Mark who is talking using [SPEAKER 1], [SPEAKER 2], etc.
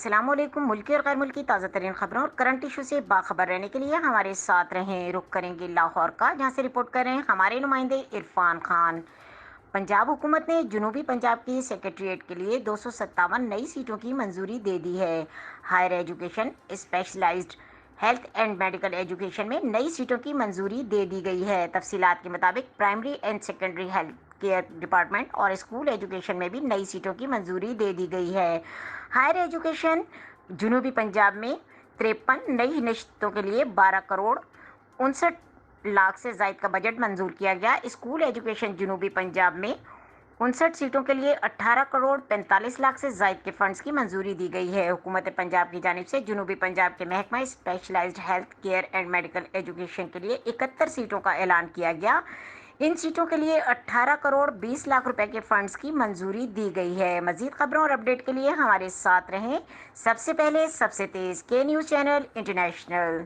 [SPEAKER 1] السلام علیکم۔ ملکی اور غیر ملکی تازہ ترین خبروں اور کرنٹ ایشو سے باخبر رہنے کے لیے ہمارے ساتھ رہیں۔ رخ کریں گے لاہور کا، جہاں سے رپورٹ کر رہے ہیں ہمارے نمائندے عرفان خان۔ پنجاب حکومت نے جنوبی پنجاب کی سیکرٹریٹ کے لیے 257 نئی سیٹوں کی منظوری دے دی ہے۔ Higher education, specialized health and medical education میں نئی سیٹوں کی منظوری دے دی گئی ہے۔ تفصیلات کے مطابق primary and secondary health care department اور اسکول ایجوکیشن میں بھی نئی سیٹوں کی منظوری دے دی گئی ہے۔ ہائر ایجوکیشن جنوبی پنجاب میں 53 نئی نشستوں کے لیے 12 کروڑ 59 لاکھ سے زائد کا بجٹ منظور کیا گیا۔ اسکول ایجوکیشن جنوبی پنجاب میں 59 سیٹوں کے لیے 18 کروڑ 45 لاکھ سے زائد کے فنڈز کی منظوری دی گئی ہے۔ حکومت پنجاب کی جانب سے جنوبی پنجاب کے محکمہ specialized health care and medical education کے لیے 71 سیٹوں کا اعلان کیا گیا۔ ان سیٹوں کے لیے 18 کروڑ 20 لاکھ روپے کے فنڈز کی منظوری دی گئی ہے۔ مزید خبروں اور اپڈیٹ کے لیے ہمارے ساتھ رہیں۔ سب سے پہلے، سب سے تیز کے نیوز چینل انٹرنیشنل۔